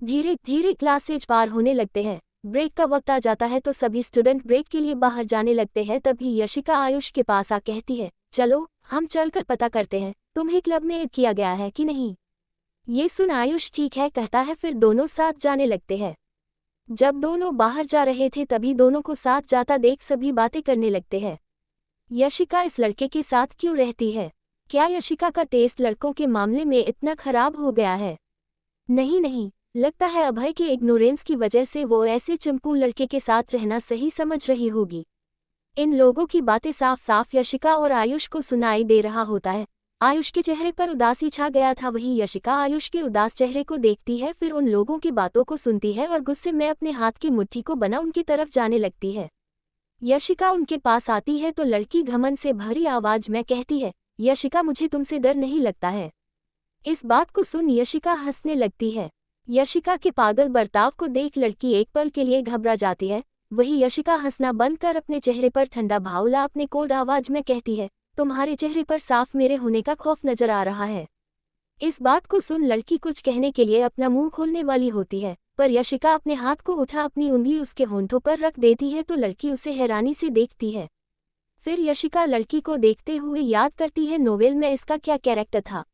धीरे धीरे क्लासेज पार होने लगते हैं। ब्रेक का वक्त आ जाता है तो सभी स्टूडेंट ब्रेक के लिए बाहर जाने लगते हैं। तभी यशिका आयुष के पास आ कहती है, चलो हम चलकर पता करते हैं तुम्हें क्लब में ऐड किया गया है कि नहीं। ये सुन आयुष ठीक है कहता है, फिर दोनों साथ जाने लगते हैं। जब दोनों बाहर जा रहे थे तभी दोनों को साथ जाता देख सभी बातें करने लगते हैं। यशिका इस लड़के के साथ क्यों रहती है? क्या यशिका का टेस्ट लड़कों के मामले में इतना खराब हो गया है? नहीं नहीं, लगता है अभय के इग्नोरेंस की वजह से वो ऐसे चंपू लड़के के साथ रहना सही समझ रही होगी। इन लोगों की बातें साफ साफ यशिका और आयुष को सुनाई दे रहा होता है। आयुष के चेहरे पर उदासी छा गया था, वहीं यशिका आयुष के उदास चेहरे को देखती है, फिर उन लोगों की बातों को सुनती है और गुस्से में अपने हाथ की मुट्ठी को बना उनकी तरफ जाने लगती है। यशिका उनके पास आती है तो लड़की घमंड से भरी आवाज में कहती है, यशिका मुझे तुमसे डर नहीं लगता है। इस बात को सुन यशिका हंसने लगती है। यशिका के पागल बर्ताव को देख लड़की एक पल के लिए घबरा जाती है। वही यशिका हंसना बंद कर अपने चेहरे पर ठंडा भाव ला अपने कोड आवाज में कहती है, तुम्हारे चेहरे पर साफ मेरे होने का खौफ नजर आ रहा है। इस बात को सुन लड़की कुछ कहने के लिए अपना मुंह खोलने वाली होती है, पर यशिका अपने हाथ को उठा अपनी उंगली उसके होंठों पर रख देती है तो लड़की उसे हैरानी से देखती है। फिर यशिका लड़की को देखते हुए याद करती है नोवेल में इसका क्या कैरेक्टर था।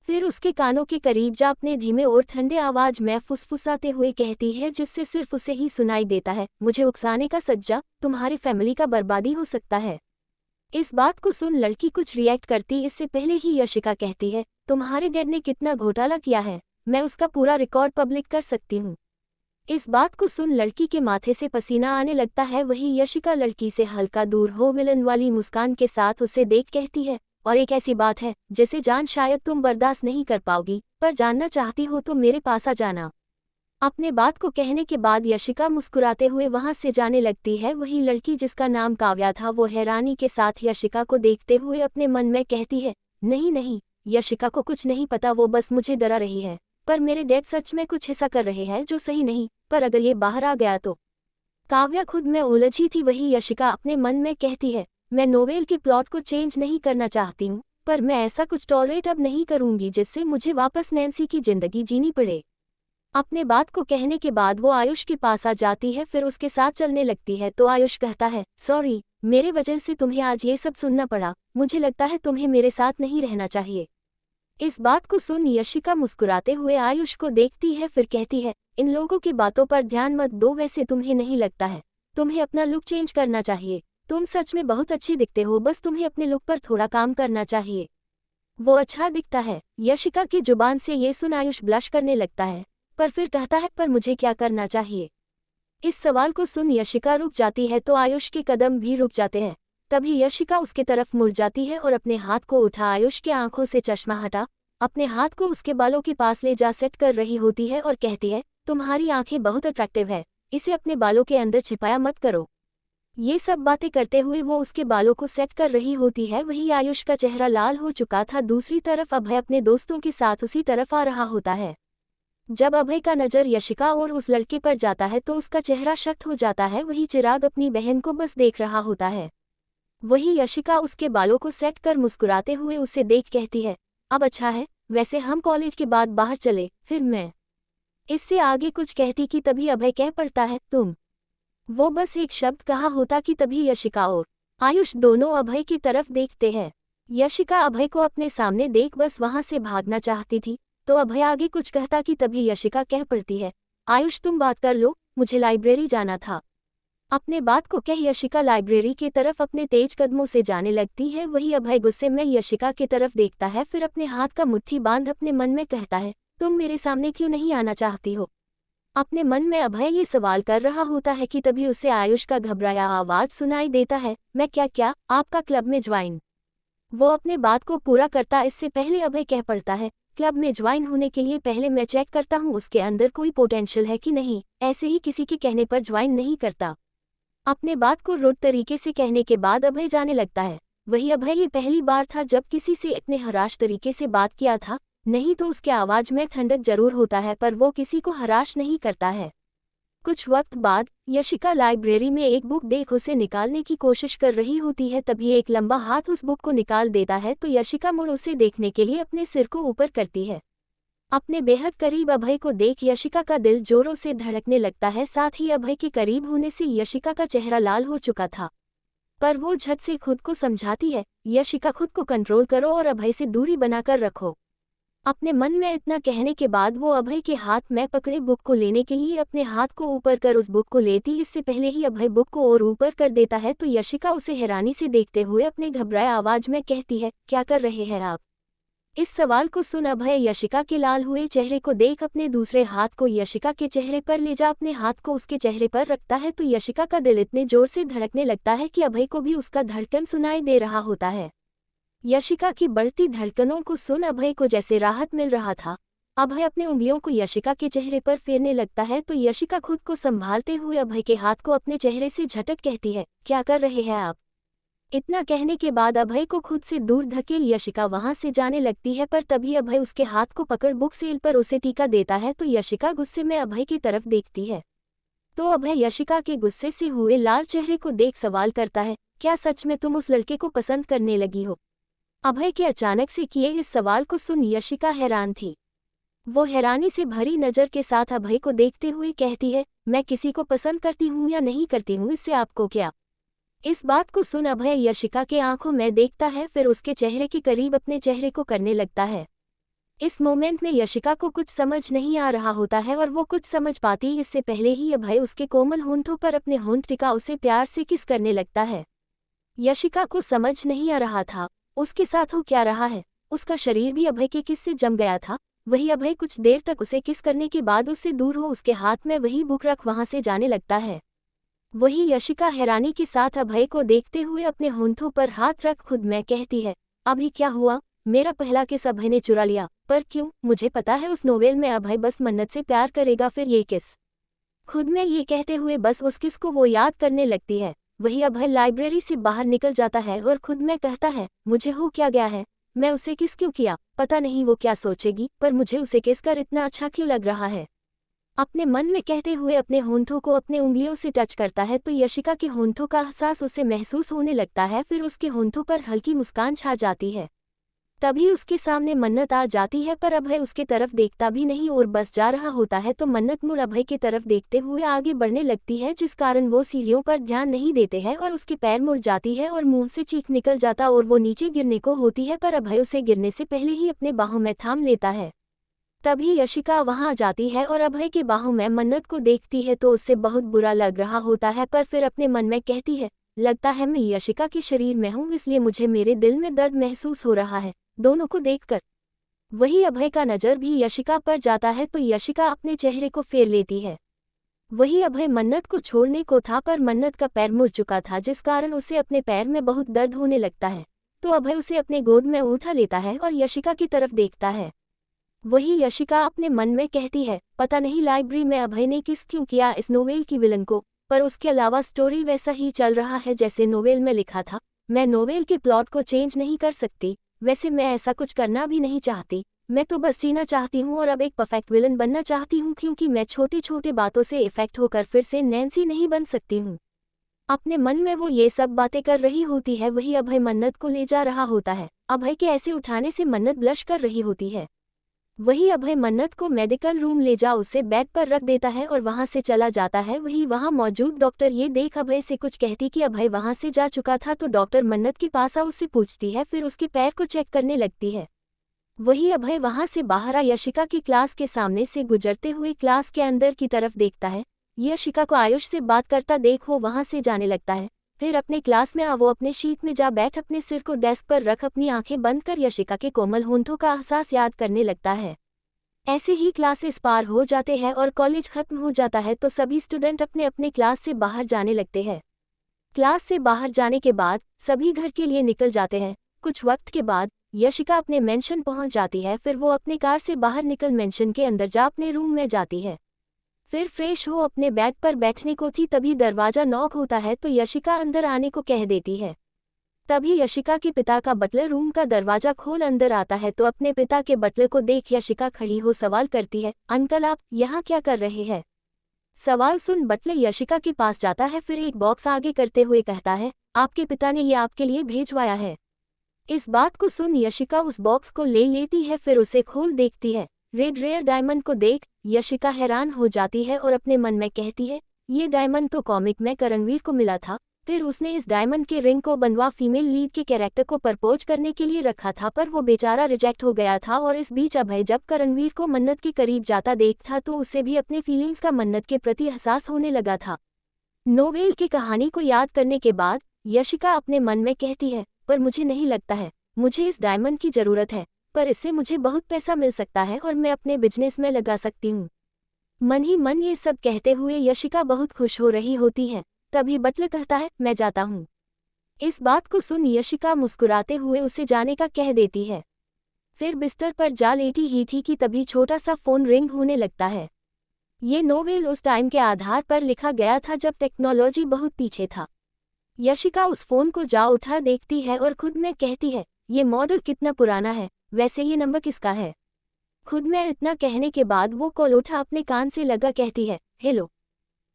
फिर उसके कानों के करीब जा अपने धीमे और ठंडे आवाज में फुसफुसाते हुए कहती है, जिससे सिर्फ उसे ही सुनाई देता है, मुझे उकसाने का सज्जा, तुम्हारी फैमिली का बर्बादी हो सकता है। इस बात को सुन लड़की कुछ रिएक्ट करती इससे पहले ही यशिका कहती है, तुम्हारे डैड ने कितना घोटाला किया है, मैं उसका पूरा रिकॉर्ड पब्लिक कर सकती हूँ। इस बात को सुन लड़की के माथे से पसीना आने लगता है। वही यशिका लड़की से हल्का दूर हो विलन वाली मुस्कान के साथ उसे देख कहती है, और एक ऐसी बात है जिसे जान शायद तुम बर्दाश्त नहीं कर पाओगी, पर जानना चाहती हो तो मेरे पास आ जाना। अपने बात को कहने के बाद यशिका मुस्कुराते हुए वहां से जाने लगती है। वही लड़की जिसका नाम काव्या था वो हैरानी के साथ यशिका को देखते हुए अपने मन में कहती है, नहीं नहीं, यशिका को कुछ नहीं पता, वो बस मुझे डरा रही है, पर मेरे डैड सच में कुछ ऐसा कर रहे हैं जो सही नहीं, पर अगर ये बाहर आ गया तो। काव्या खुद में उलझी थी। वही यशिका अपने मन में कहती है, मैं नोवेल के प्लॉट को चेंज नहीं करना चाहती हूँ, पर मैं ऐसा कुछ टॉलरेट अब नहीं करूंगी जिससे मुझे वापस नैन्सी की जिंदगी जीनी पड़े। अपने बात को कहने के बाद वो आयुष के पास आ जाती है, फिर उसके साथ चलने लगती है तो आयुष कहता है, सॉरी, मेरे वजह से तुम्हें आज ये सब सुनना पड़ा, मुझे लगता है तुम्हें मेरे साथ नहीं रहना चाहिए। इस बात को सुन यशिका मुस्कुराते हुए आयुष को देखती है, फिर कहती है, इन लोगों की बातों पर ध्यान मत दो, वैसे तुम्हें नहीं लगता है तुम्हें अपना लुक चेंज करना चाहिए, तुम सच में बहुत अच्छी दिखते हो, बस तुम्हें अपने लुक पर थोड़ा काम करना चाहिए, वो अच्छा दिखता है। यशिका की जुबान से ये सुन आयुष ब्लश करने लगता है, पर फिर कहता है, पर मुझे क्या करना चाहिए? इस सवाल को सुन यशिका रुक जाती है तो आयुष के कदम भी रुक जाते हैं। तभी यशिका उसके तरफ मुड़ जाती है और अपने हाथ को उठा आयुष के आंखों से चश्मा हटा अपने हाथ को उसके बालों के पास ले जा सेट कर रही होती है और कहती है, तुम्हारी आंखें बहुत अट्रैक्टिव है, इसे अपने बालों के अंदर छिपाया मत करो। ये सब बातें करते हुए वो उसके बालों को सेट कर रही होती है। वही आयुष का चेहरा लाल हो चुका था। दूसरी तरफ अभय अपने दोस्तों के साथ उसी तरफ आ रहा होता है। जब अभय का नज़र यशिका और उस लड़के पर जाता है तो उसका चेहरा शक्त हो जाता है। वही चिराग अपनी बहन को बस देख रहा होता है। वही यशिका उसके बालों को सेट कर मुस्कुराते हुए उसे देख कहती है, अब अच्छा है, वैसे हम कॉलेज के बाद बाहर चले, फिर मैं इससे आगे कुछ कहती कि तभी अभय कह पड़ता है, तुम। वो बस एक शब्द कहा होता कि तभी यशिका और आयुष दोनों अभय की तरफ देखते हैं। यशिका अभय को अपने सामने देख बस वहां से भागना चाहती थी तो अभय आगे कुछ कहता कि तभी यशिका कह पड़ती है, आयुष तुम बात कर लो, मुझे लाइब्रेरी जाना था। अपने बात को कह यशिका लाइब्रेरी की तरफ अपने तेज कदमों से जाने लगती है। वही अभय गुस्से में यशिका की तरफ देखता है, फिर अपने हाथ का मुट्ठी बांध अपने मन में कहता है, तुम मेरे सामने क्यों नहीं आना चाहती हो? अपने मन में अभय ये सवाल कर रहा होता है कि तभी उसे आयुष का घबराया आवाज सुनाई देता है, मैं क्या आपका क्लब में ज्वाइन। वो अपने बात को पूरा करता इससे पहले अभय कह पड़ता है, क्लब में ज्वाइन होने के लिए पहले मैं चेक करता हूँ उसके अंदर कोई पोटेंशियल है कि नहीं, ऐसे ही किसी के कहने पर ज्वाइन नहीं करता। अपने बात को रुड तरीके से कहने के बाद अभय जाने लगता है। वही अभय ये पहली बार था जब किसी से इतने हराश तरीके से बात किया था, नहीं तो उसके आवाज में ठंडक जरूर होता है पर वो किसी को हराश नहीं करता है। कुछ वक्त बाद यशिका लाइब्रेरी में एक बुक देख उसे निकालने की कोशिश कर रही होती है, तभी एक लंबा हाथ उस बुक को निकाल देता है तो यशिका मुड़ उसे देखने के लिए अपने सिर को ऊपर करती है। अपने बेहद करीब अभय को देख यशिका का दिल जोरों से धड़कने लगता है। साथ ही अभय के करीब होने से यशिका का चेहरा लाल हो चुका था, पर वो झट से खुद को समझाती है, यशिका खुद को कंट्रोल करो और अभय से दूरी बनाकर रखो। अपने मन में इतना कहने के बाद वो अभय के हाथ में पकड़े बुक को लेने के लिए अपने हाथ को ऊपर कर उस बुक को लेती। इससे पहले ही अभय बुक को और ऊपर कर देता है तो यशिका उसे हैरानी से देखते हुए अपने घबराए आवाज में कहती है, क्या कर रहे हैं आप? इस सवाल को सुन अभय यशिका के लाल हुए चेहरे को देख अपने दूसरे हाथ को यशिका के चेहरे पर ले जा अपने हाथ को उसके चेहरे पर रखता है तो यशिका का दिल इतने जोर से धड़कने लगता है कि अभय को भी उसका धड़कन सुनाई दे रहा होता है। यशिका की बढ़ती धड़कनों को सुन अभय को जैसे राहत मिल रहा था। अभय अपने उंगलियों को यशिका के चेहरे पर फेरने लगता है तो यशिका खुद को संभालते हुए अभय के हाथ को अपने चेहरे से झटक कहती है, क्या कर रहे हैं आप? इतना कहने के बाद अभय को खुद से दूर धकेल यशिका वहां से जाने लगती है, पर तभी अभय उसके हाथ को पकड़ बुक सेल पर उसे टीका देता है तो यशिका गुस्से में अभय की तरफ देखती है। तो अभय यशिका के गुस्से से हुए लाल चेहरे को देख सवाल करता है, क्या सच में तुम उस लड़के को पसंद करने लगी हो? अभय के अचानक से किए इस सवाल को सुन यशिका हैरान थी। वो हैरानी से भरी नज़र के साथ अभय को देखते हुए कहती है, मैं किसी को पसंद करती हूँ या नहीं करती हूँ इससे आपको क्या? इस बात को सुन अभय यशिका के आंखों में देखता है, फिर उसके चेहरे के करीब अपने चेहरे को करने लगता है। इस मोमेंट में यशिका को कुछ समझ नहीं आ रहा होता है और वो कुछ समझ पाती इससे पहले ही अभय उसके कोमल होंठों पर अपने होंठ टिका उसे प्यार से किस करने लगता है। यशिका को समझ नहीं आ रहा था उसके साथ हो क्या रहा है। उसका शरीर भी अभय के किस से जम गया था। वही अभय कुछ देर तक उसे किस करने के बाद उससे दूर हो उसके हाथ में वही बुक रख वहां से जाने लगता है। वही यशिका हैरानी के साथ अभय को देखते हुए अपने होंठों पर हाथ रख खुद में कहती है, अभी क्या हुआ? मेरा पहला किस अभय ने चुरा लिया? पर क्यों? मुझे पता है उस नोवेल में अभय बस मन्नत से प्यार करेगा, फिर ये किस? खुद में ये कहते हुए बस उस किस को वो याद करने लगती है। वही अभय लाइब्रेरी से बाहर निकल जाता है और खुद में कहता है, मुझे हो क्या गया है? मैं उसे किस क्यों किया? पता नहीं वो क्या सोचेगी, पर मुझे उसे किस कर इतना अच्छा क्यों लग रहा है? अपने मन में कहते हुए अपने होंठों को अपने उंगलियों से टच करता है तो यशिका के होंठों का एहसास उसे महसूस होने लगता है। फिर उसके होंठों पर हल्की मुस्कान छा जाती है। तभी उसके सामने मन्नत आ जाती है, पर अभय उसके तरफ देखता भी नहीं और बस जा रहा होता है तो मन्नत मुड़ अभय की तरफ देखते हुए आगे बढ़ने लगती है, जिस कारण वो सीढ़ियों पर ध्यान नहीं देते हैं और उसके पैर मुड़ जाती है और मुंह से चीख निकल जाता और वो नीचे गिरने को होती है, पर अभय उसे गिरने से पहले ही अपने बाहों में थाम लेता है। तभी यशिका वहां जाती है और अभय के बाहों में मन्नत को देखती है तो उससे बहुत बुरा लग रहा होता है, पर फिर अपने मन में कहती है, लगता है मैं यशिका के शरीर में हूँ इसलिए मुझे मेरे दिल में दर्द महसूस हो रहा है दोनों को देखकर। वही अभय का नज़र भी यशिका पर जाता है तो यशिका अपने चेहरे को फेर लेती है। वही अभय मन्नत को छोड़ने को था, पर मन्नत का पैर मुड़ चुका था जिस कारण उसे अपने पैर में बहुत दर्द होने लगता है। तो अभय उसे अपने गोद में उठा लेता है और यशिका की तरफ देखता है। वही यशिका अपने मन में कहती है, पता नहीं लाइब्रेरी में अभय ने किस क्यों किया इस नोवेल की विलन को, पर उसके अलावा स्टोरी वैसा ही चल रहा है जैसे नोवेल में लिखा था। मैं नोवेल के प्लॉट को चेंज नहीं कर सकती, वैसे मैं ऐसा कुछ करना भी नहीं चाहती। मैं तो बस जीना चाहती हूँ और अब एक परफेक्ट विलन बनना चाहती हूँ, क्योंकि मैं छोटे छोटे बातों से इफेक्ट होकर फिर से नैन्सी नहीं बन सकती हूँ। अपने मन में वो ये सब बातें कर रही होती है। वही अभय मन्नत को ले जा रहा होता है। अभय के ऐसे उठाने से मन्नत ब्लश कर रही होती है। वही अभय मन्नत को मेडिकल रूम ले जा उसे बेड पर रख देता है और वहां से चला जाता है। वही वहां मौजूद डॉक्टर ये देख अभय से कुछ कहती कि अभय वहां से जा चुका था तो डॉक्टर मन्नत के पास आ उससे पूछती है, फिर उसके पैर को चेक करने लगती है। वही अभय वहां से बाहर आ यशिका की क्लास के सामने से गुजरते हुए क्लास के अंदर की तरफ देखता है। यशिका को आयुष से बात करता देख वो वहां से जाने लगता है। फिर अपने क्लास में आ वो अपने शीट में जा बैठ अपने सिर को डेस्क पर रख अपनी आंखें बंद कर यशिका के कोमल होंठों का एहसास याद करने लगता है। ऐसे ही क्लासेस पार हो जाते हैं और कॉलेज खत्म हो जाता है तो सभी स्टूडेंट अपने अपने क्लास से बाहर जाने लगते हैं। क्लास से बाहर जाने के बाद सभी घर के लिए निकल जाते हैं। कुछ वक्त के बाद यशिका अपने मेंशन पहुंच जाती है। फिर वो अपने कार से बाहर निकल मेंशन के अंदर जा अपने रूम में जाती है। फिर फ्रेश हो अपने बेड पर बैठने को थी तभी दरवाज़ा नॉक होता है तो यशिका अंदर आने को कह देती है। तभी यशिका के पिता का बटलर रूम का दरवाज़ा खोल अंदर आता है तो अपने पिता के बटलर को देख यशिका खड़ी हो सवाल करती है, अंकल आप यहाँ क्या कर रहे हैं? सवाल सुन बटलर यशिका के पास जाता है, फिर एक बॉक्स आगे करते हुए कहता है, आपके पिता ने ये आपके लिए भेजवाया है। इस बात को सुन यशिका उस बॉक्स को ले लेती है, फिर उसे खोल देखती है। रेड रेयर डायमंड को देख यशिका हैरान हो जाती है और अपने मन में कहती है, ये डायमंड तो कॉमिक में करणवीर को मिला था, फिर उसने इस डायमंड के रिंग को बनवा फीमेल लीड के कैरेक्टर को प्रपोज करने के लिए रखा था, पर वो बेचारा रिजेक्ट हो गया था। और इस बीच अभय जब करणवीर को मन्नत के करीब जाता देखता तो उसे भी अपने फीलिंग्स का मन्नत के प्रति एहसास होने लगा था। नोवेल की कहानी को याद करने के बाद यशिका अपने मन में कहती है, पर मुझे नहीं लगता है मुझे इस डायमंड की जरूरत है, पर इससे मुझे बहुत पैसा मिल सकता है और मैं अपने बिजनेस में लगा सकती हूँ। मन ही मन ये सब कहते हुए यशिका बहुत खुश हो रही होती है। तभी बटलर कहता है, मैं जाता हूँ। इस बात को सुन यशिका मुस्कुराते हुए उसे जाने का कह देती है। फिर बिस्तर पर जा लेटी ही थी कि तभी छोटा सा फोन रिंग होने लगता है। ये नोवेल उस टाइम के आधार पर लिखा गया था जब टेक्नोलॉजी बहुत पीछे था। यशिका उस फोन को जा उठा देखती है और खुद में कहती है, ये मॉडल कितना पुराना है, वैसे ये नंबर किसका है। खुद में इतना कहने के बाद वो कॉल उठा अपने कान से लगा कहती है, हेलो।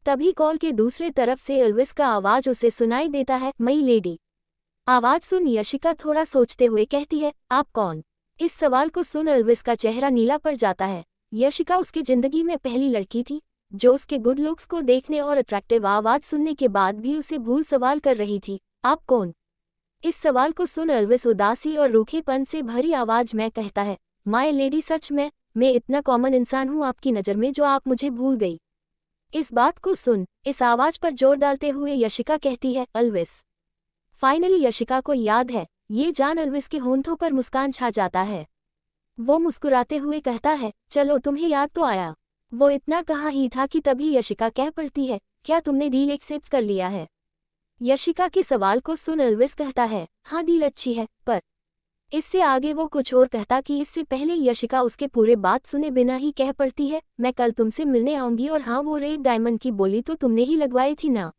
तभी कॉल के दूसरे तरफ से एल्विस का आवाज उसे सुनाई देता है, मई लेडी। आवाज सुन यशिका थोड़ा सोचते हुए कहती है, आप कौन। इस सवाल को सुन एल्विस का चेहरा नीला पड़ जाता है। यशिका उसकी जिंदगी में पहली लड़की थी जो उसके गुड लुक्स को देखने और अट्रैक्टिव आवाज सुनने के बाद भी उसे भूल सवाल कर रही थी, आप कौन। इस सवाल को सुन एल्विस उदासी और रूखेपन से भरी आवाज में कहता है, माय लेडी, सच में मैं इतना कॉमन इंसान हूँ आपकी नज़र में जो आप मुझे भूल गई। इस बात को सुन इस आवाज पर जोर डालते हुए यशिका कहती है, एल्विस। फाइनली यशिका को याद है, ये जान एल्विस के होंठों पर मुस्कान छा जाता है। वो मुस्कुराते हुए कहता है, चलो तुम्हें याद तो आया। वो इतना कहा ही था कि तभी यशिका कह पड़ती है, क्या तुमने डील एक्सेप्ट कर लिया है। यशिका के सवाल को सुन एल्विस कहता है, हाँ डील अच्छी है, पर इससे आगे वो कुछ और कहता कि इससे पहले यशिका उसके पूरे बात सुने बिना ही कह पड़ती है, मैं कल तुमसे मिलने आऊंगी और हाँ वो रेड डायमंड की बोली तो तुमने ही लगवाई थी ना।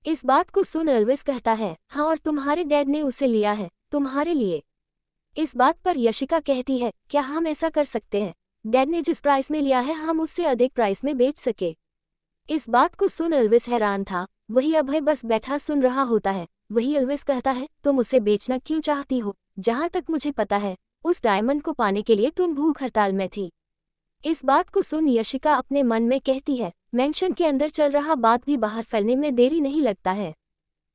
इस बात को सुन एल्विस कहता है, हाँ और तुम्हारे डैड ने उसे लिया है तुम्हारे लिए। इस बात पर यशिका कहती है, क्या हम ऐसा कर सकते हैं, डैड ने जिस प्राइस में लिया है हम उससे अधिक प्राइस में बेच सके। इस बात को सुन एल्विस हैरान था। वही अभय बस बैठा सुन रहा होता है। वही एल्विस कहता है, तुम उसे बेचना क्यों चाहती हो, जहां तक मुझे पता है उस डायमंड को पाने के लिए तुम भूख हड़ताल में थी। इस बात को सुन यशिका अपने मन में कहती है, मेंशन के अंदर चल रहा बात भी बाहर फैलने में देरी नहीं लगता है।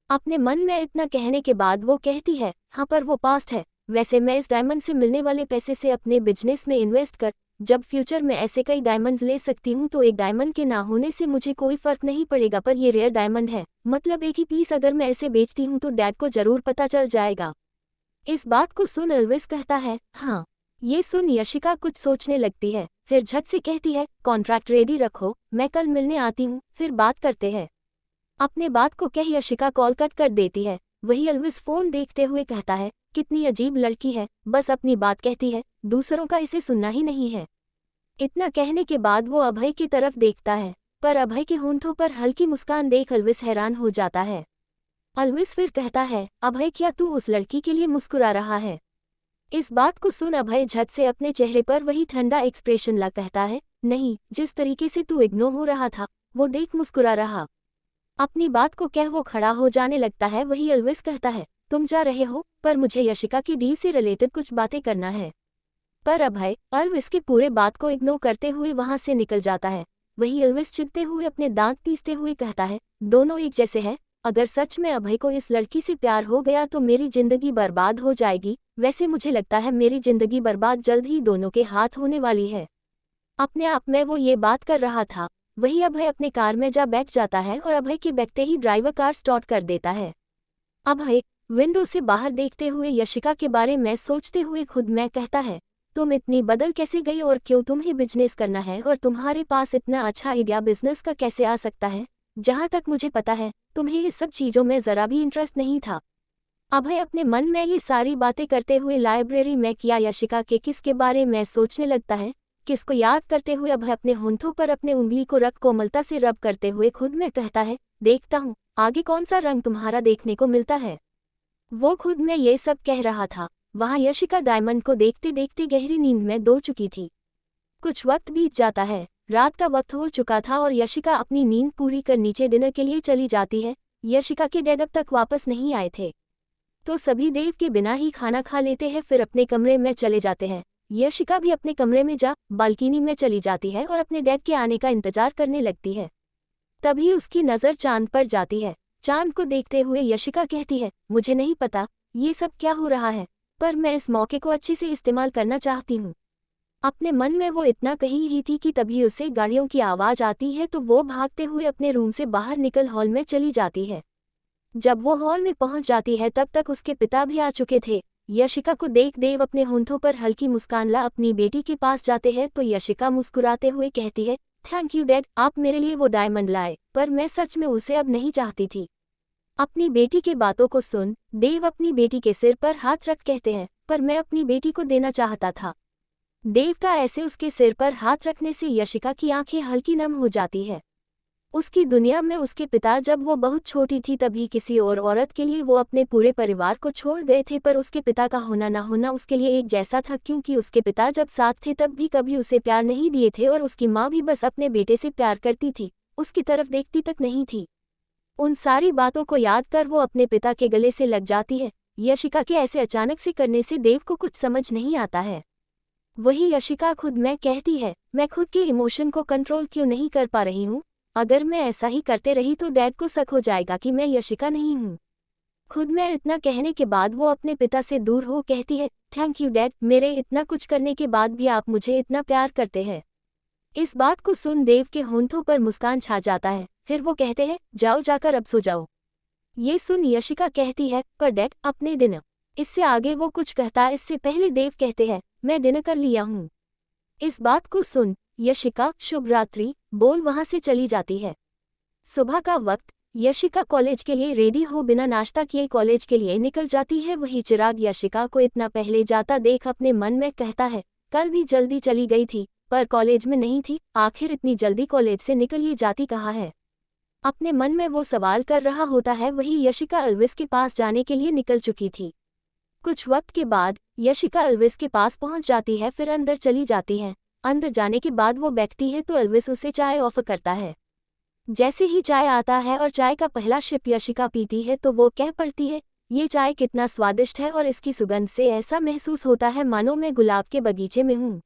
अपने मन में इतना कहने के बाद वो कहती है, हाँ पर वो पास्ट है, वैसे मैं इस डायमंड से मिलने वाले पैसे से अपने बिजनेस में इन्वेस्ट कर जब फ्यूचर में ऐसे कई डायमंड्स ले सकती हूँ तो एक डायमंड के ना होने से मुझे कोई फर्क नहीं पड़ेगा, पर ये रेयर डायमंड है, मतलब एक ही पीस अगर मैं ऐसे बेचती हूँ तो डैड को जरूर पता चल जाएगा। इस बात को सुन एल्विस कहता है, हाँ। ये सुन यशिका कुछ सोचने लगती है, फिर झट से कहती है, कॉन्ट्रैक्ट रेडी रखो, मैं कल मिलने आती हूँ, फिर बात करते हैं। अपने बात को कह यशिका कॉल कट कर देती है। वही एल्विस फोन देखते हुए कहता है, कितनी अजीब लड़की है, बस अपनी बात कहती है, दूसरों का इसे सुनना ही नहीं है। इतना कहने के बाद वो अभय की तरफ देखता है, पर अभय के होंठों पर हल्की मुस्कान देख एल्विस हैरान हो जाता है। एल्विस फिर कहता है, अभय क्या तू उस लड़की के लिए मुस्कुरा रहा है। इस बात को सुन अभय झट से अपने चेहरे पर वही ठंडा एक्सप्रेशन ला कहता है, नहीं, जिस तरीके से तू इग्नोर हो रहा था वो देख मुस्कुरा रहा। अपनी बात को कह वो खड़ा हो जाने लगता है। वही एल्विस कहता है, तुम जा रहे हो, पर मुझे यशिका की डील से रिलेटेड कुछ बातें करना है। पर अभय एल्विस के पूरे बात को इग्नोर करते हुए वहां से निकल जाता है। वही एल्विस चिढ़ते हुए अपने दांत पीसते हुए कहता है, दोनों एक जैसे हैं, अगर सच में अभय को इस लड़की से प्यार हो गया तो मेरी जिंदगी बर्बाद हो जाएगी। वैसे मुझे लगता है मेरी जिंदगी बर्बाद जल्द ही दोनों के हाथ होने वाली है। अपने आप में वो ये बात कर रहा था। वही अभय अपने कार में जा बैठ जाता है और अभय के बैठते ही ड्राइवर कार स्टार्ट कर देता है। अभय विंडो से बाहर देखते हुए यशिका के बारे में सोचते हुए खुद में कहता है, तुम इतनी बदल कैसे गई और क्यों तुम्हें बिजनेस करना है और तुम्हारे पास इतना अच्छा आइडिया बिजनेस का कैसे आ सकता है। जहां तक मुझे पता है तुम्हें ये सब चीज़ों में ज़रा भी इंटरेस्ट नहीं था। अभय अपने मन में ये सारी बातें करते हुए लाइब्रेरी में किया यशिका के किस के बारे में सोचने लगता है। किसको याद करते हुए अभय अपने होंठों पर अपने उंगली को रख कोमलता से रब करते हुए खुद में कहता है, देखता हूँ आगे कौन सा रंग तुम्हारा देखने को मिलता है। वो खुद में ये सब कह रहा था। वहाँ यशिका डायमंड को देखते देखते गहरी नींद में दो चुकी थी। कुछ वक्त बीत जाता है, रात का वक्त हो चुका था और यशिका अपनी नींद पूरी कर नीचे डिनर के लिए चली जाती है। यशिका के डैड अब तक वापस नहीं आए थे तो सभी देव के बिना ही खाना खा लेते हैं, फिर अपने कमरे में चले जाते हैं। यशिका भी अपने कमरे में जा बालकनी में चली जाती है और अपने डैड के आने का इंतजार करने लगती है। तभी उसकी नज़र चांद पर जाती है। चांद को देखते हुए यशिका कहती है, मुझे नहीं पता ये सब क्या हो रहा है, पर मैं इस मौके को अच्छे से इस्तेमाल करना चाहती हूँ। अपने मन में वो इतना कही ही थी कि तभी उसे गाड़ियों की आवाज़ आती है तो वो भागते हुए अपने रूम से बाहर निकल हॉल में चली जाती है। जब वो हॉल में पहुंच जाती है तब तक उसके पिता भी आ चुके थे। यशिका को देख देव अपने होंठों पर हल्की मुस्कान ला अपनी बेटी के पास जाते हैं तो यशिका मुस्कुराते हुए कहती है, थैंक यू डैड, आप मेरे लिए वो डायमंड लाए, पर मैं सच में उसे अब नहीं चाहती थी। अपनी बेटी की बातों को सुन देव अपनी बेटी के सिर पर हाथ रख कहते हैं, पर मैं अपनी बेटी को देना चाहता था। देव का ऐसे उसके सिर पर हाथ रखने से यशिका की आंखें हल्की नम हो जाती है। उसकी दुनिया में उसके पिता जब वो बहुत छोटी थी तभी किसी और औरत के लिए वो अपने पूरे परिवार को छोड़ गए थे, पर उसके पिता का होना ना होना उसके लिए एक जैसा था, क्योंकि उसके पिता जब साथ थे तब भी कभी उसे प्यार नहीं दिए थे और उसकी माँ भी बस अपने बेटे से प्यार करती थी, उसकी तरफ देखती तक नहीं थी। उन सारी बातों को याद कर वो अपने पिता के गले से लग जाती है। यशिका के ऐसे अचानक से करने से देव को कुछ समझ नहीं आता है। वही यशिका खुद में कहती है, मैं खुद के इमोशन को कंट्रोल क्यों नहीं कर पा रही हूँ। अगर मैं ऐसा ही करते रही तो डैड को शक हो जाएगा कि मैं यशिका नहीं हूँ। खुद में इतना कहने के बाद वो अपने पिता से दूर हो कहती है, थैंक यू डैड, मेरे इतना कुछ करने के बाद भी आप मुझे इतना प्यार करते हैं। इस बात को सुन देव के होंठों पर मुस्कान छा जाता है। फिर वो कहते हैं, जाओ जाकर अब सो जाओ। ये सुन यशिका कहती है, पर डैड अपने दिन। इससे आगे वो कुछ कहता इससे पहले देव कहते हैं, मैं डिनर कर लिया हूँ। इस बात को सुन यशिका शुभ रात्रि बोल वहां से चली जाती है। सुबह का वक्त यशिका कॉलेज के लिए रेडी हो बिना नाश्ता किए कॉलेज के लिए निकल जाती है। वही चिराग यशिका को इतना पहले जाता देख अपने मन में कहता है, कल भी जल्दी चली गई थी पर कॉलेज में नहीं थी, आखिर इतनी जल्दी कॉलेज से निकल ये जाती कहाँ है। अपने मन में वो सवाल कर रहा होता है। वही यशिका एल्विस के पास जाने के लिए निकल चुकी थी। कुछ वक्त के बाद यशिका एल्विस के पास पहुंच जाती है, फिर अंदर चली जाती है। अंदर जाने के बाद वो बैठती है तो एल्विस उसे चाय ऑफर करता है। जैसे ही चाय आता है और चाय का पहला सिप यशिका पीती है तो वो कह पड़ती है, ये चाय कितना स्वादिष्ट है और इसकी सुगंध से ऐसा महसूस होता है मानो मैं गुलाब के बगीचे में हूँ।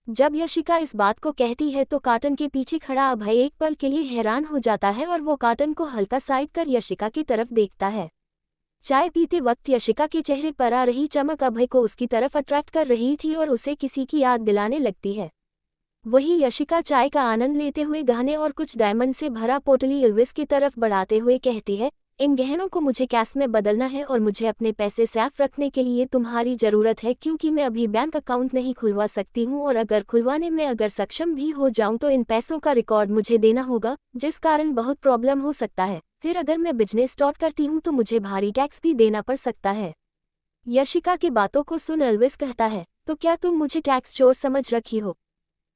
जब यशिका इस बात को कहती है तो कार्टन के पीछे खड़ा अभय एक पल के लिए हैरान हो जाता है और वो कार्टन को हल्का साइड कर यशिका की तरफ देखता है। चाय पीते वक्त यशिका के चेहरे पर आ रही चमक अभय को उसकी तरफ अट्रैक्ट कर रही थी और उसे किसी की याद दिलाने लगती है। वही यशिका चाय का आनंद लेते हुए गहने और कुछ डायमंड से भरा पोटली एल्विस की तरफ बढ़ाते हुए कहती है, इन गहनों को मुझे कैश में बदलना है और मुझे अपने पैसे सेफ रखने के लिए तुम्हारी ज़रूरत है, क्योंकि मैं अभी बैंक अकाउंट नहीं खुलवा सकती हूँ और अगर खुलवाने में अगर सक्षम भी हो जाऊँ तो इन पैसों का रिकॉर्ड मुझे देना होगा, जिस कारण बहुत प्रॉब्लम हो सकता है। फिर अगर मैं बिजनेस स्टार्ट करती हूँ तो मुझे भारी टैक्स भी देना पड़ सकता है। यशिका की बातों को सुन एल्विस कहता है, तो क्या तुम मुझे टैक्स चोर समझ रखी हो।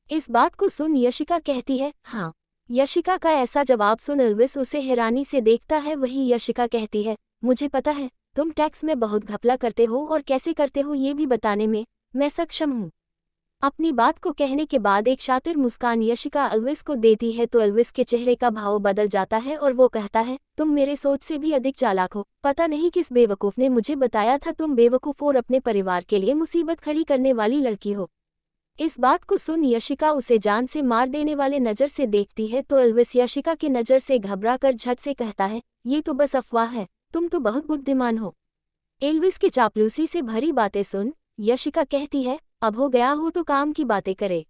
इस बात को सुन यशिका कहती है, हाँ। यशिका का ऐसा जवाब सुन एल्विस उसे हैरानी से देखता है। वही यशिका कहती है, मुझे पता है तुम टैक्स में बहुत घपला करते हो और कैसे करते हो ये भी बताने में मैं सक्षम हूँ। अपनी बात को कहने के बाद एक शातिर मुस्कान यशिका एल्विस को देती है तो एल्विस के चेहरे का भाव बदल जाता है और वो कहता है, तुम मेरे सोच से भी अधिक चालाक हो। पता नहीं किस बेवकूफ़ ने मुझे बताया था तुम बेवकूफ़ और अपने परिवार के लिए मुसीबत खड़ी करने वाली लड़की हो। इस बात को सुन यशिका उसे जान से मार देने वाले नज़र से देखती है तो एल्विस यशिका की नज़र से घबरा कर झट से कहता है, ये तो बस अफवाह है, तुम तो बहुत बुद्धिमान हो। एल्विस की चापलूसी से भरी बातें सुन यशिका कहती है, अब हो गया हो तो काम की बातें करे।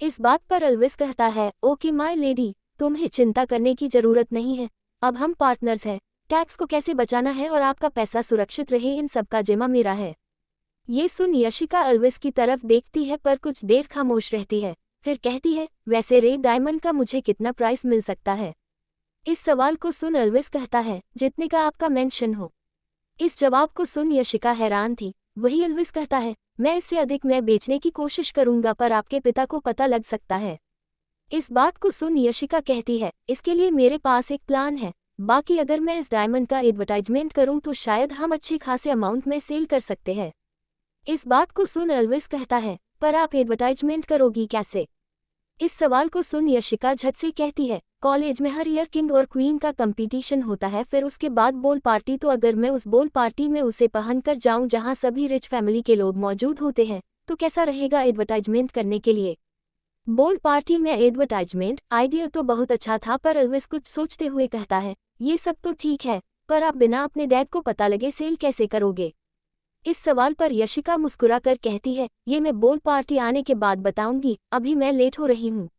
इस बात पर एल्विस कहता है, ओके माय लेडी, तुम्हें चिंता करने की ज़रूरत नहीं है, अब हम पार्टनर्स हैं। टैक्स को कैसे बचाना है और आपका पैसा सुरक्षित रहे इन सब का जिम्मा मेरा है। ये सुन यशिका एल्विस की तरफ देखती है पर कुछ देर खामोश रहती है, फिर कहती है, वैसे रेड डायमंड का मुझे कितना प्राइस मिल सकता है। इस सवाल को सुन एल्विस कहता है, जितने का आपका मेंशन हो। इस जवाब को सुन यशिका हैरान थी। वही एल्विस कहता है, मैं इससे अधिक मैं बेचने की कोशिश करूंगा पर आपके पिता को पता लग सकता है। इस बात को सुन यशिका कहती है, इसके लिए मेरे पास एक प्लान है। बाकी अगर मैं इस डायमंड का एडवर्टाइजमेंट करूं तो शायद हम अच्छे खासे अमाउंट में सेल कर सकते हैं। इस बात को सुन एल्विस कहता है, पर आप एडवर्टाइजमेंट करोगी कैसे। इस सवाल को सुन यशिका झट से कहती है, कॉलेज में हर ईयर किंग और क्वीन का कंपटीशन होता है, फिर उसके बाद बॉल पार्टी, तो अगर मैं उस बॉल पार्टी में उसे पहन कर जाऊं जहां सभी रिच फैमिली के लोग मौजूद होते हैं तो कैसा रहेगा एडवर्टाइजमेंट करने के लिए। बोल पार्टी में एडवर्टाइजमेंट आइडिया तो बहुत अच्छा था, पर एल्विस कुछ सोचते हुए कहता है, ये सब तो ठीक है, पर आप बिना अपने डैड को पता लगे सेल कैसे करोगे। इस सवाल पर यशिका मुस्कुरा कर कहती है, ये मैं बोल पार्टी आने के बाद बताऊंगी, अभी मैं लेट हो रही हूँ।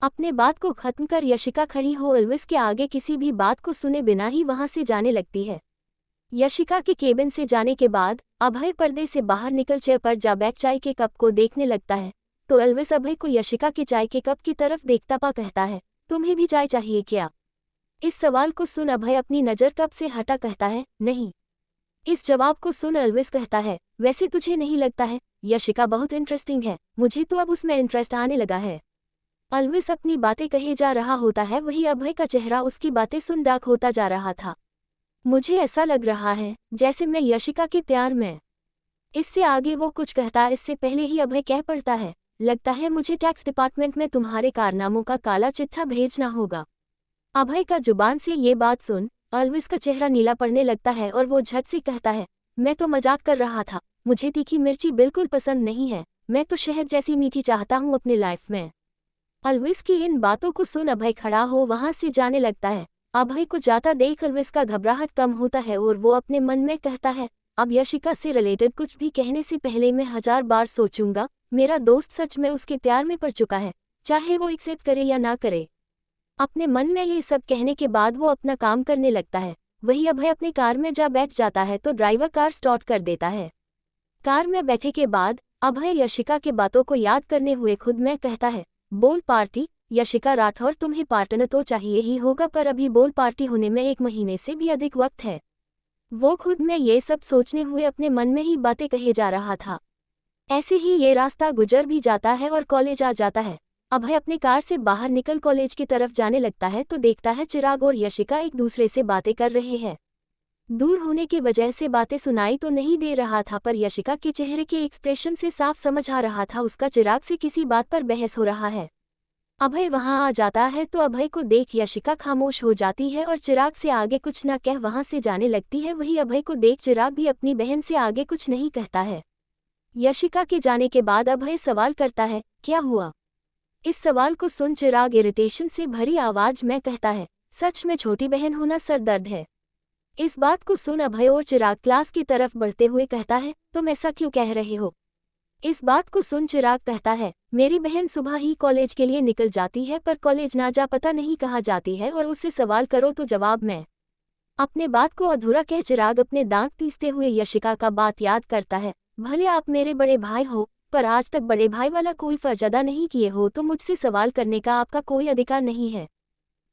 अपने बात को खत्म कर यशिका खड़ी हो एल्विस के आगे किसी भी बात को सुने बिना ही वहां से जाने लगती है। यशिका के केबिन से जाने के बाद अभय पर्दे से बाहर निकल चेयर पर जा बैठ चाय के कप को देखने लगता है, तो एल्विस अभय को यशिका के चाय के कप की तरफ देखता पा कहता है, तुम्हें भी चाय चाहिए क्या। इस सवाल को सुन अभय अपनी नज़र कप से हटा कहता है, नहीं। इस जवाब को सुन एल्विस कहता है, वैसे तुझे नहीं लगता है यशिका बहुत इंटरेस्टिंग है, मुझे तो अब उसमें इंटरेस्ट आने लगा है। एल्विस अपनी बातें कहे जा रहा होता है, वही अभय का चेहरा उसकी बातें सुन डाक होता जा रहा था। मुझे ऐसा लग रहा है जैसे मैं यशिका के प्यार में। इससे आगे वो कुछ कहता इससे पहले ही अभय कह पड़ता है, लगता है मुझे टैक्स डिपार्टमेंट में तुम्हारे कारनामों का काला चिट्ठा भेजना होगा। अभय का जुबान से ये बात सुन एल्विस का चेहरा नीला पड़ने लगता है और वो झट से कहता है, मैं तो मजाक कर रहा था, मुझे तीखी मिर्ची बिल्कुल पसंद नहीं है, मैं तो शहद जैसी मीठी चाहता हूँ अपने लाइफ में। एल्विस की इन बातों को सुन अभय खड़ा हो वहां से जाने लगता है। अभय को जाता देख एल्विस का घबराहट कम होता है और वो अपने मन में कहता है, अब यशिका से रिलेटेड कुछ भी कहने से पहले मैं 1000 बार सोचूंगा, मेरा दोस्त सच में उसके प्यार में पड़ चुका है, चाहे वो एक्सेप्ट करे या ना करे। अपने मन में ये सब कहने के बाद वो अपना काम करने लगता है। वही अभय अपनी कार में जा बैठ जाता है तो ड्राइवर कार स्टार्ट कर देता है। कार में बैठे के बाद अभय यशिका के बातों को याद करने हुए खुद में कहता है, बोल पार्टी, यशिका राठौर तुम्हें पार्टनर तो चाहिए ही होगा, पर अभी बोल पार्टी होने में 1 महीने से भी अधिक वक्त है। वो खुद में ये सब सोचने हुए अपने मन में ही बातें कहे जा रहा था। ऐसे ही ये रास्ता गुजर भी जाता है और कॉलेज आ जाता है। अभय अपनी कार से बाहर निकल कॉलेज की तरफ जाने लगता है तो देखता है चिराग और यशिका एक दूसरे से बातें कर रहे हैं। दूर होने की वजह से बातें सुनाई तो नहीं दे रहा था, पर यशिका के चेहरे के एक्सप्रेशन से साफ समझ आ रहा था उसका चिराग से किसी बात पर बहस हो रहा है। अभय वहां आ जाता है तो अभय को देख यशिका खामोश हो जाती है और चिराग से आगे कुछ न कह वहां से जाने लगती है। वही अभय को देख चिराग भी अपनी बहन से आगे कुछ नहीं कहता है। यशिका के जाने के बाद अभय सवाल करता है, क्या हुआ। इस सवाल को सुन चिराग इरिटेशन से भरी आवाज में कहता है, सच में छोटी बहन होना सर दर्द है। इस बात को सुन अभय और चिराग क्लास की तरफ बढ़ते हुए कहता है, तुम ऐसा क्यों कह रहे हो। इस बात को सुन चिराग कहता है, मेरी बहन सुबह ही कॉलेज के लिए निकल जाती है, पर कॉलेज ना जा पता नहीं कहाँ जाती है, और उससे सवाल करो तो जवाब में। अपने बात को अधूरा कह चिराग अपने दांत पीसते हुए यशिका का बात याद करता है, भले आप मेरे बड़े भाई हो, पर आज तक बड़े भाई वाला कोई फर्ज अदा नहीं किए हो, तो मुझसे सवाल करने का आपका कोई अधिकार नहीं है।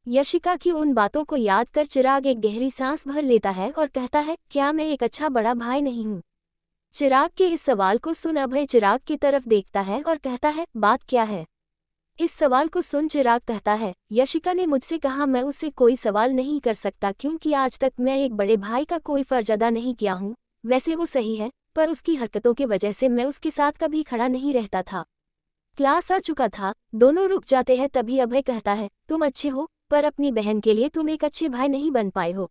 यशिका की उन बातों को याद कर चिराग एक गहरी सांस भर लेता है और कहता है, क्या मैं एक अच्छा बड़ा भाई नहीं हूँ। चिराग के इस सवाल को सुन अभय चिराग की तरफ देखता है और कहता है, बात क्या है। इस सवाल को सुन चिराग कहता है, यशिका ने मुझसे कहा मैं उससे कोई सवाल नहीं कर सकता क्योंकि आज तक मैं एक बड़े भाई का कोई फर्ज अदा नहीं किया हूँ। वैसे वो सही है, पर उसकी हरकतों की वजह से मैं उसके साथ कभी खड़ा नहीं रहता था। क्लास आ चुका था, दोनों रुक जाते हैं, तभी अभय कहता है, तुम अच्छे हो, पर अपनी बहन के लिए तुम एक अच्छे भाई नहीं बन पाए हो।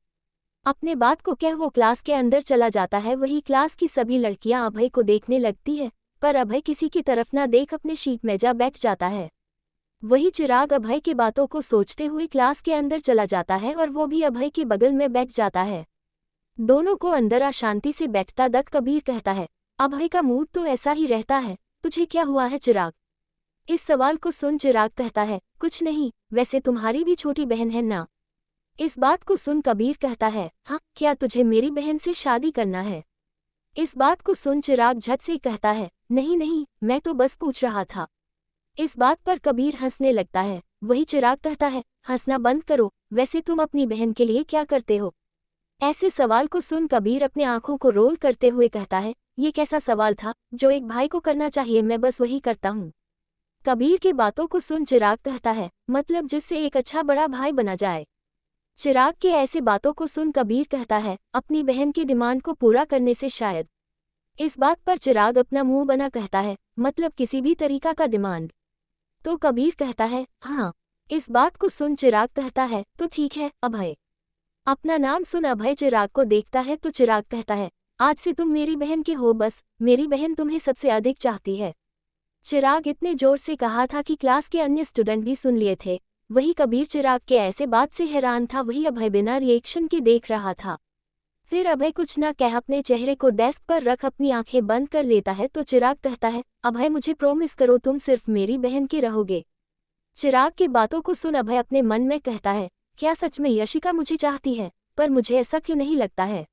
अपने बात को कह वो क्लास के अंदर चला जाता है। वही क्लास की सभी लड़कियां अभय को देखने लगती है, पर अभय किसी की तरफ ना देख अपने शीट में जा बैठ जाता है। वही चिराग अभय की बातों को सोचते हुए क्लास के अंदर चला जाता है और वो भी अभय के बगल में बैठ जाता है। दोनों को अंदर अशांति से बैठता देख कबीर कहता है, अभय का मूड तो ऐसा ही रहता है, तुझे क्या हुआ है चिराग। इस सवाल को सुन चिराग कहता है, कुछ नहीं, वैसे तुम्हारी भी छोटी बहन है ना। इस बात को सुन कबीर कहता है, हाँ, क्या तुझे मेरी बहन से शादी करना है। इस बात को सुन चिराग झट से कहता है, नहीं नहीं, मैं तो बस पूछ रहा था। इस बात पर कबीर हंसने लगता है। वही चिराग कहता है, हंसना बंद करो, वैसे तुम अपनी बहन के लिए क्या करते हो। ऐसे सवाल को सुन कबीर अपने आंखों को रोल करते हुए कहता है, ये कैसा सवाल था, जो एक भाई को करना चाहिए मैं बस वही करता हूँ। कबीर की बातों को सुन चिराग कहता है, मतलब जिससे एक अच्छा बड़ा भाई बना जाए। चिराग के ऐसे बातों को सुन कबीर कहता है, अपनी बहन की डिमांड को पूरा करने से शायद। इस बात पर चिराग अपना मुंह बना कहता है, मतलब किसी भी तरीका का डिमांड। तो कबीर कहता है, हाँ। इस बात को सुन चिराग कहता है, तो ठीक है अभय। अपना नाम सुन अभय चिराग को देखता है तो चिराग कहता है, आज से तुम मेरी बहन के हो, बस मेरी बहन तुम्हें सबसे अधिक चाहती है। चिराग इतने जोर से कहा था कि क्लास के अन्य स्टूडेंट भी सुन लिए थे। वही कबीर चिराग के ऐसे बात से हैरान था, वही अभय बिना रिएक्शन के देख रहा था। फिर अभय कुछ न कह अपने चेहरे को डेस्क पर रख अपनी आंखें बंद कर लेता है तो चिराग कहता है, अभय मुझे प्रॉमिस करो तुम सिर्फ मेरी बहन के रहोगे। चिराग की बातों को सुन अभय अपने मन में कहता है, क्या सच में यशिका मुझे चाहती है? पर मुझे ऐसा क्यों नहीं लगता है।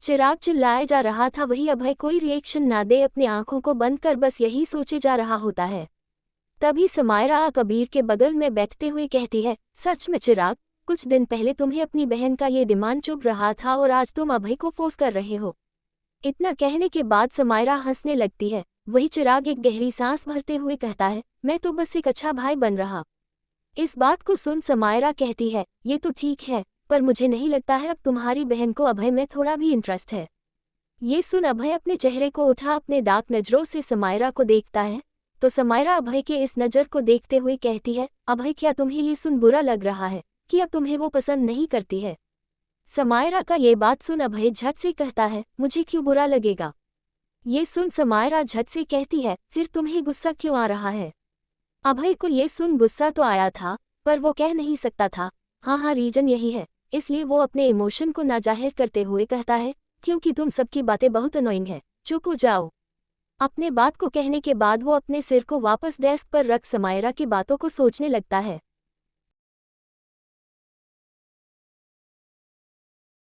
चिराग चिल्लाए जा रहा था, वही अभय कोई रिएक्शन ना दे अपनी आंखों को बंद कर बस यही सोचे जा रहा होता है। तभी समायरा कबीर के बगल में बैठते हुए कहती है, सच में चिराग, कुछ दिन पहले तुम्हें अपनी बहन का ये डिमांड चुभ रहा था और आज तुम अभय को फोर्स कर रहे हो। इतना कहने के बाद समायरा हंसने लगती है। वही चिराग एक गहरी सांस भरते हुए कहता है, मैं तो बस एक अच्छा भाई बन रहा। इस बात को सुन समायरा कहती है, ये तो ठीक है, पर मुझे नहीं लगता है अब तुम्हारी बहन को अभय में थोड़ा भी इंटरेस्ट है। ये सुन अभय अपने चेहरे को उठा अपने डार्क नजरों से समायरा को देखता है तो समायरा अभय के इस नज़र को देखते हुए कहती है, अभय क्या तुम्हें ये सुन बुरा लग रहा है कि अब तुम्हें वो पसंद नहीं करती है? समायरा का ये बात सुन अभय झट से कहता है, मुझे क्यों बुरा लगेगा? ये सुन समायरा झट से कहती है, फिर तुम्हें गुस्सा क्यों आ रहा है? अभय को ये सुन गुस्सा तो आया था पर वो कह नहीं सकता था। हाँ, रीजन यही है, इसलिए वो अपने इमोशन को ना जाहिर करते हुए कहता है, क्योंकि तुम सबकी बातें बहुत अनोइंग है, चुप हो जाओ। अपने बात को कहने के बाद वो अपने सिर को वापस डेस्क पर रख समायरा की बातों को सोचने लगता है।